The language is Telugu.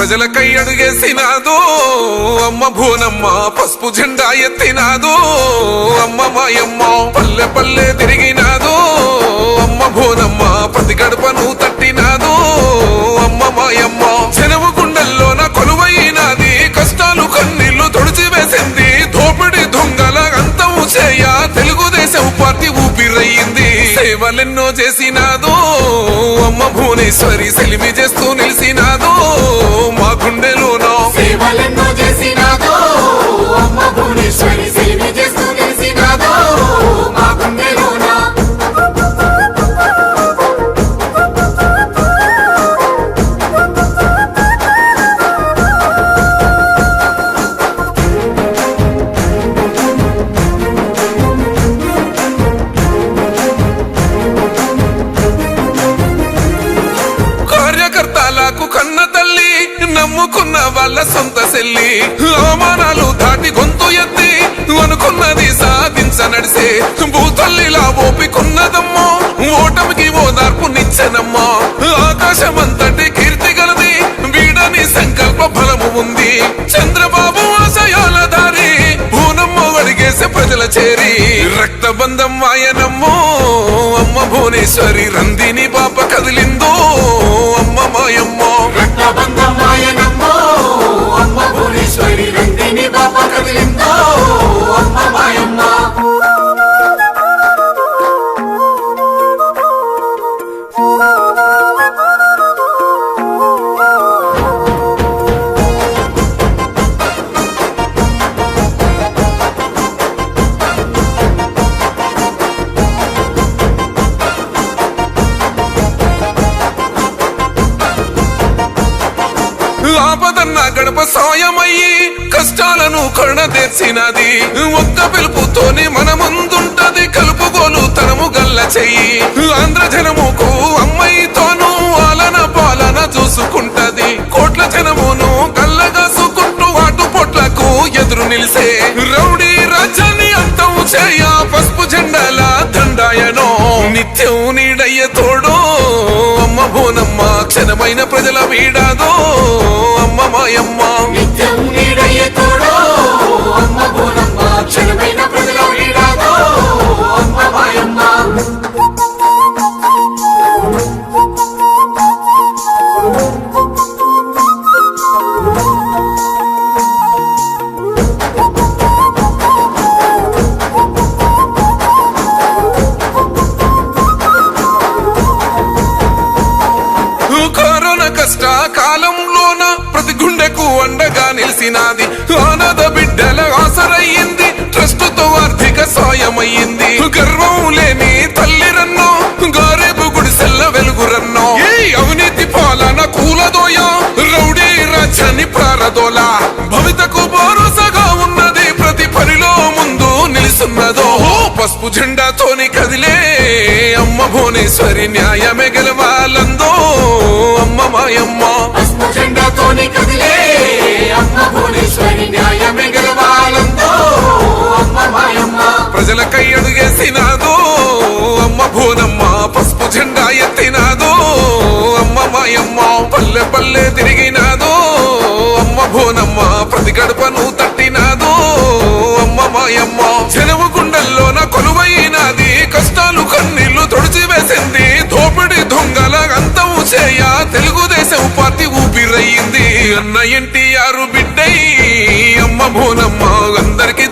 ప్రజలకై అడుగేసినాదో అమ్మ భూనమ్మ, పసుపు జెండా ఎత్తినాదో అమ్మ మాయమ్మ, పల్లె పల్లె తిరిగినాదో అమ్మ భూనమ్మ, ప్రతి గడపను తట్టినాదో అమ్మ మాయమ్మ, చెనవు గుండెల్లోన కొలువైనాది, కష్టాలు కన్నీళ్లు తుడిచివేసింది, దోపిడి దొంగల అంతము చేయ తెలుగుదేశం పార్టీ ఊపిరయ్యింది, సేవలెన్నో చేసినాదో అమ్మ భువనేశ్వరి, సెలిమి చేస్తూ నిలిసినాదో మా గుండెలోనో, సేవలెన్నో చేసినాదో అమ్మ భువనేశ్వరి, సెలిమి చేస్తూ నిలిసినాదో మా గుండెలోనో. కార్యకర్తలకు కన్న తల్లి, నమ్ముకున్న వాళ్ళ సొంత సెల్లి, అవమానాలు దాటి గొంతు ఎత్తి అనుకున్నది సాధించ నడిసే భూతల్లిలా ఓపికున్నదమ్మో, ఓటమికి ఓదార్పు నిచ్చెనమ్మా, ఆకాశమంతటి కీర్తి గలది, వీడని సంకల్ప బలము ఉంది, చంద్రబాబు ఆశయాల దారి భూనమ్మ అడిగేసే ప్రజల చేరి, రక్తబంధం ఆయనమ్మో అమ్మ భువనేశ్వరి, రందిని పాప కదిలిందో అమ్మ మాయమ్మ, రక్తబంధం ఆయనమ్మో అమ్మ భువనేశ్వరి, రందిని పాప కదిలిందో అమ్మ మాయమ్మ. ఆపదన్న గడప సాయమయ్యి కష్టాలను కరుణదీర్చినది, ఒక్క పిలుపుతోని మన ముందుంటది కలుపుగోలు తనము గల్ల చెయ్యి, ఆంధ్ర జనముకు అమ్మాయితోనూ ఆలన పాలన చూసుకుంటది, కోట్ల జనమును గల్లగాసుకుంటూ అటు పొట్లకు ఎదురు నిలిసే రౌడీ రాజ్యాన్ని అంతం చేయ పసుపు జెండాల దండాయనో, నిత్యం నీడయ్య తోడో అమ్మ భువనమ్మ, క్షణమైన ప్రజల వీడాదో అమ్మ మాయమ్మ, నిత్యం నీడయ్యే తోడో అమ్మ భువనమ్మ, క్షణమైన ప్రజల వీడాదో అమ్మ మాయమ్మ. కరోనా కష్ట కాలంలోన ప్రతి గుండెకు అండగా నిలిసినాది, ఆనాద బిడ్డల ఆసరయ్యింది, ట్రస్ట్ తో ఆర్థిక సాయమయ్యింది, గర్వం లేని తల్లిరన్నో గారేబు గుడిసెల్ల వెలుగురన్నో, అవినీతి పాలన కూలదోయ రౌడీ రాజ్యాన్ని ప్రారదోలా, భవితకు భరోసాగా ఉన్నది, ప్రతి పనిలో ముందు నిలుస్తున్నదో పసుపు జెండాతోని కదిలే అమ్మ భువనేశ్వరి, న్యాయమే గెలవాలందో అమ్మ మాయమ్మ, పసుపు జెండాతోని కదిలే అమ్మ భువనేశ్వరి, న్యాయమే గెలవాలందో అమ్మ మాయమ్మ. ప్రజలకై అడుగేసినాదో అమ్మ భువనమ్మ, పసుపు జెండా ఎత్తినాదో అమ్మ మాయమ్మ, పల్లె పల్లె తిరిగినాదో అమ్మ భువనమ్మ, ప్రతి గడపను తట్టినాదో అమ్మ మాయమ్మ, చెనవు గుండెల్లోన కొలువైనాది, కష్టాలు కన్నీళ్లు తుడిచివేసింది, దోపిడి దొంగల అంతము చేయ తెలుగుదేశం పార్టీ ఊపిరయ్యింది, అన్న ఎన్టీఆర్ బిడ్డై అమ్మ భువనమ్మ అందరికి